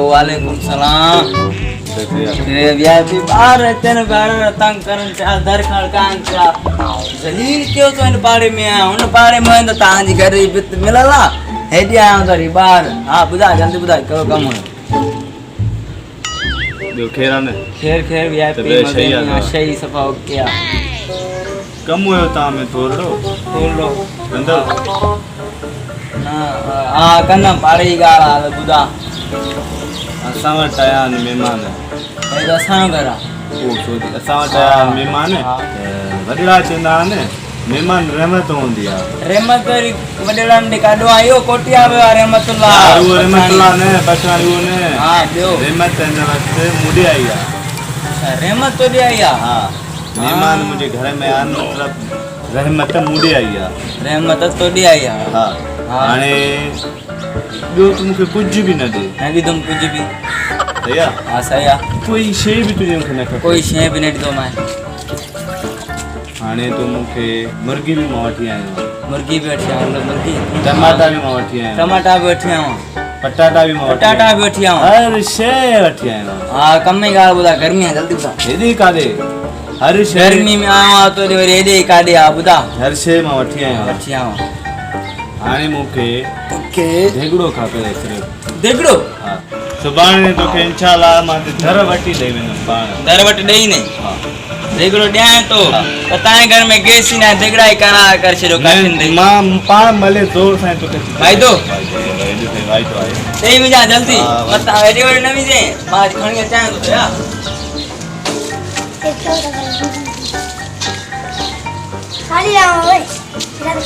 वालेकुम सलाम। वीआईपी बार तेन बार तंग करन चा दर खड़कान चा जलील क्यों तो इन पाड़े में आ उन पाड़े में तो तांजी घरी बित मिलला हेडी आया तरी बार। हां बुधा जल्दी बुधा करो कम हो दो खेरा ने खेर खेर वीआईपी में सही सफा हो गया कम हो ता में तोड़ लो अंदर ना आ कन्ना पाड़े गाला बुधा असां वटि आया आहिनि महिमान असां करा असां वटि आया आहिनि महिमान वॾड़ा चवंदा आहिनि महिमान रहमत हूंदी आहे रहमत वरी वॾड़नि ॾे काॾो आयो कोटिया वियो आहे रहमतुल्लाह उहो रहमतुल्लाह न बचाणी उहो न हा ॿियो रहमत हिन वक़्तु मुॾे आई आहे रहमत तोॾे आई आहे हा महिमान मुंहिंजे घर में आहिनि मतिलबु रहमत मुॾे आई आहे रहमत तोॾे आई आहे हा हाणे ॿियो तूं मूंखे कुझु बि न ॾे न ॾींदुमि कुझु बि सही आहे हा सही आहे कोई शइ बि तुंहिंजे मूंखे न खपे कोई शइ बि न ॾींदो मां हाणे तूं मूंखे मुर्गी बि मां वठी आयो आहियां मुर्गी बि वठी आयो मुर्गी टमाटा बि मां वठी आयो टमाटा बि वठी आयो पटाटा बि मां पटाटा बि वठी आयो हर शइ वठी आयो हा कम ई ॻाल्हि ॿुधा गर्मी आहे जल्दी ॿुधा हेॾी काॾे हर शइ गर्मी में आयो आहे तो वरी हेॾे काॾे आहे ॿुधा हर शइ मां वठी आयो हाणे मूंखे देगड़ो खपे सिर्फ़ु देगड़ो हा सुभाणे तोखे इंशाअल्लाह मां दर वठी ॾेई वेंदुमि पाण दर वटि ॾेई न हा देगड़ो ॾियां तो त तव्हांजे घर में गैस ई न देगड़ा ई करा करे छॾियो मां पाण भले ज़ोर सां तोखे वाइदो वाइदो आहे ॾेई विझां जल्दी मतां हेॾे वरी न विझे मां खणी अचां थो या खाली आओ ओए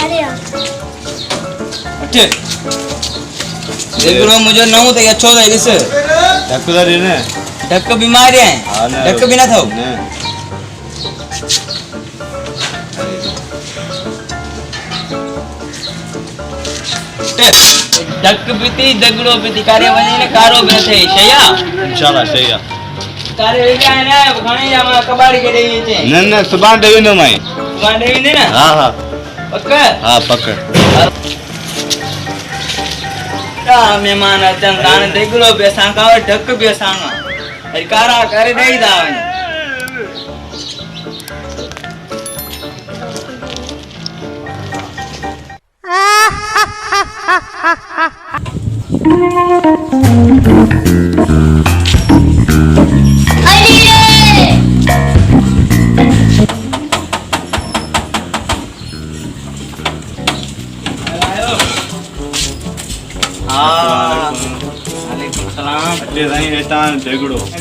खाली आओ देगड़ो मुझे नओ त अच्छो त ॾिस ढक त ॾे न ढक बीमारी आहे ढक बि न थो ढक पीती दगड़ो पीती कार्य वने ने कारो बे थे शया इंशाअल्लाह सही है कार्य ले जाए ना घणी जा मा कबाड़ी के देई छे न सुभाण देई न माई सुभाण देई ने ना हां हां पक्का हां पक्का का मेहमान अचन तान दगड़ो बे सांगा ढक बे सांगा अरे कारा करे देई दा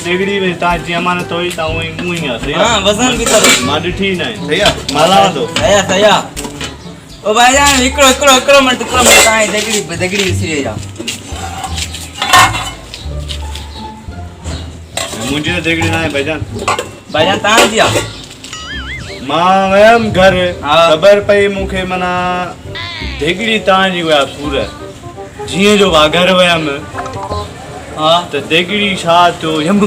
देगड़ी में ता जी अमानत होई ता उई मुई आ सही हां वजन भी तो मां डिठी न सही है माला तो सही सही ओ भाईजान इकड़ो मिनट ताई देगड़ी विसरी जा मुझे देगड़ी ना है भाईजान ता जी मां वयम घर खबर पई मुखे मना देगड़ी ता जी वया पूरा जिए जो वाघर वयम हां तो देगड़ी शा तो यम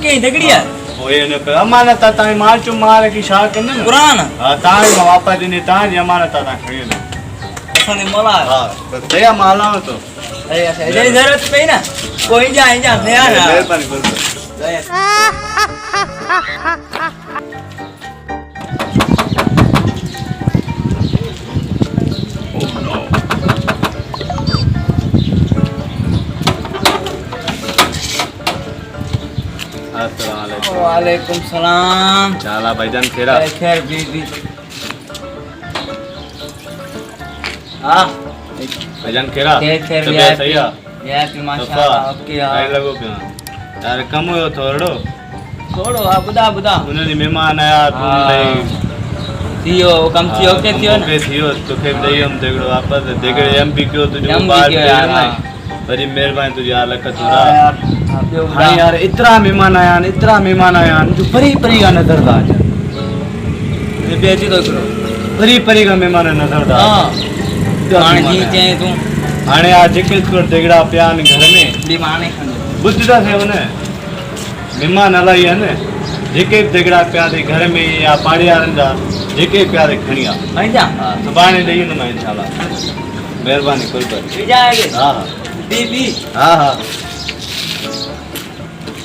के देगड़ी है ओए न पे अमानत ता मार चो मार की शा कने कुरान हां ता वापस दिने ता जी अमानत ता खणी न असाने मोला हां तो दया माला तो अरे ऐसे जरूरत पे ना कोई जा दया ना मेहरबानी कर दया वालेकुम सलाम चाला भाईजान खेरा खैर बीबी हां भाईजान खेरा खैर सही है वीआईपी माशाल्लाह ओके आई लगो पे यार कम हो थोड़ो आ बुदा उन दी मेहमान आया तू नहीं थियो कम थियो के थियो के थियो तो के दई हम देगड़ो वापस देगड़े एमपी क्यों तुझे बाहर नहीं बड़ी मेहरबानी तुझे यार लख थोड़ा हाँ यार इतना मेहमान आया जो परी परी का नजर था ये बेची तो करो परी परी का मेहमान नजर दा हां हाणे जी चए तू हाणे आ जेके स्कोर देगड़ा प्यान घर में बि माने खंदो बुद्धता थे ने मेहमान अलाई है ने जेके देगड़ा प्या दे घर में या पाड़ियारन जा जेके प्या दे खणिया भाई जा हां सुबाने देई न इंशाल्लाह मेहरबानी कोई पर बि जाएगे हां बी हां हां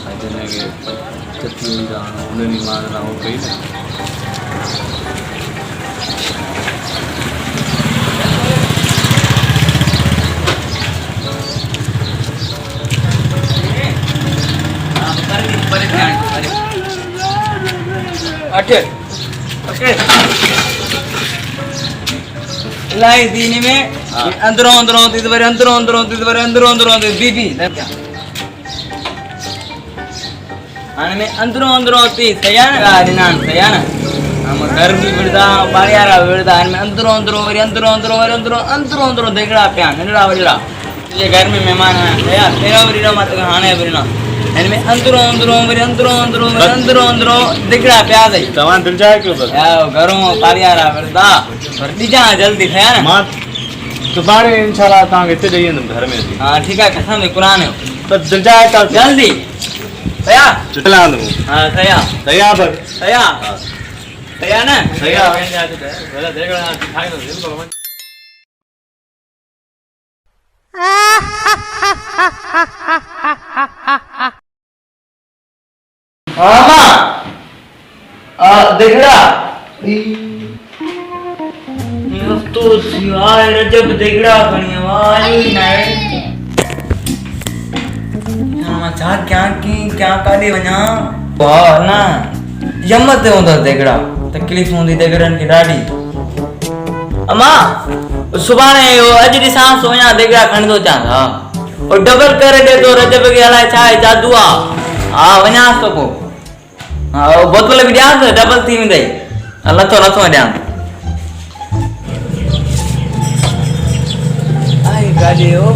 अजने के चतुई दा उन्हें मारना हो गई ना अठे ओके लाई दीनी में अंदरों अंदरों तिदवरे अंदरों अंदरों तिदवरे अंदरों अंदरों बीबी आने में अंदरों अंदरों ती सयान गारिनान सयान हम घर भी बिरदा बारियारा बिरदा आने में अंदरों अंदरों वरी अंदरों अंदरों वरी अंदरों अंदरों अंदरों देगड़ा प्यान नडा वरीड़ा ये घर में मेहमान है सया तेरा वरीड़ा मत हाने वरीना एन में अंदरों अंदरों वरी अंदरों अंदरों वरी अंदरों अंदरों देगड़ा प्या दे तवान दिल जाए क्यों बस यार घरों बारियारा बिरदा पर लीजा जल्दी खया ना मां सुबाने इंशाल्लाह ता इते देई न घर में हां ठीक है कसम है कुरान है तो दिल जाए ता जल्दी सया चला दो हां सया सया पर सया सया ना सया पहले देखना दिखाई दो दिल को मामा देखड़ा ये तो सिवाय रजब देखड़ा खणी वाली नहीं मामा चाह क्या काली वना वाह ना यमत होंदा देखड़ा तकलीफ होंदी देखड़न की डाडी अम्मा सुभाणे वो अज दी सांस होया देखड़ा खण दो चांदा और डबल करे दे तो रजब के हला छाए जादू आ हां वना तो को हां बोतल भी दिया डबल थी में दई अल्लाह तो रतो दिया आई गाड़ी ओ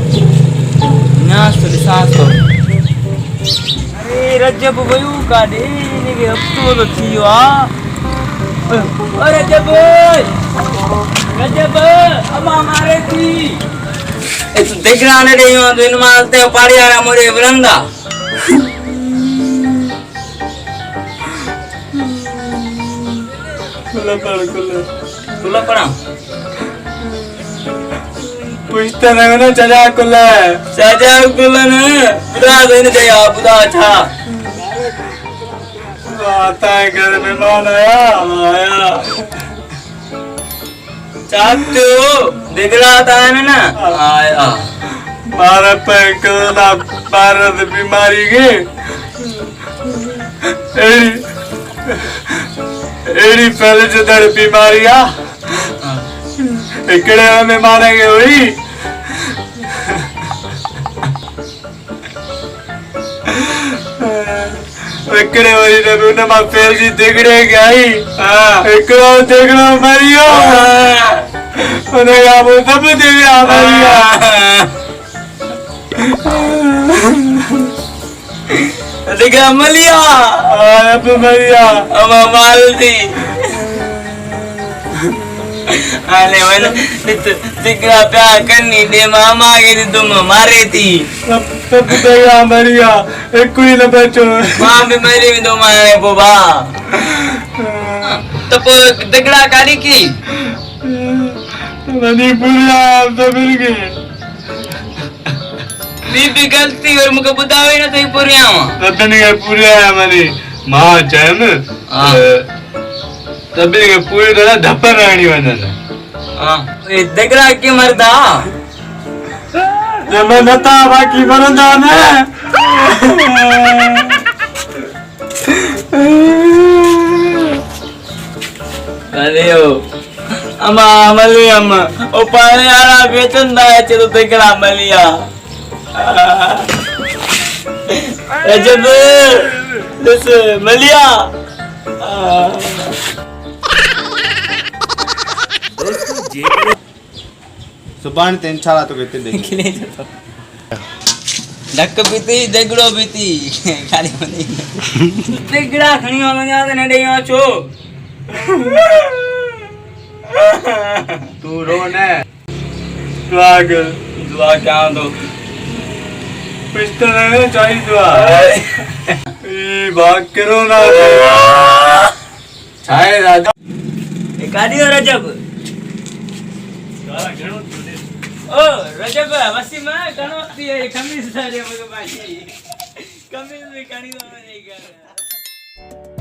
नास तो सांस तो अरे रजब वयू काडे ने के हफ्तो तो थियो आ अरे रजब अम्मा मारे थी ए तू देखना ने देयो तो इन मालते पाड़ियारा मोरे वरंदा कुला पड़ा पूछते नहीं ना चजा कुला ने बुदा देने दे या बुदा अच्छा आता है घर में मान आया चाचू दिखला था ना आया मारा पे कोरोना भारत बीमारी के एड़ी पहले जो दर बीमारी आ इकड़े हमें मारेंगे हुई इकड़े वही ने उन्हें मां फेल जी दिगड़े गई इकड़ो दिगड़ो मरियो उन्हें कहा वो सब दिगड़ा मरिया दिगड़ा मलिया अब मरिया अब मालती आने वाला दिगड़ा प्यार करनी दे मामा के तुम मारे थी सब दिगड़ा मरिया एक कोई न बचो मां भी मरी भी तो मारे बोबा तो दिगड़ा काली की नहीं पूरा तो मिल गए बीबी गलती और मुझे बुदावे ना तो ही पूरी आवा तबने के पूरे है हमारी मां जैन तबने के पूरे तो ना धप्पर रानी वजन हां ये दगड़ा के मरदा जब मैं नता बाकी मरदा ने अरे ओ अम्मा मली अम्मा ओ पानी आला बेचन दा है तो दगड़ा मलिया रजब दस मलिया सुबान ते इंशाल्लाह तो कहते देख ढक पीती दगड़ो पीती खाली मनी दगड़ा खणी वाला ने देयो छो तू रो ने दुआ कर दुआ क्या दो पिस्टल है चाहिए दुआ भाग करो ना छाए राजा काढ़ियो रजब ओ रजब वसीम घणो थी कमीज़ सारे मग बाजी कमीज़ में काढ़ी नहीं कर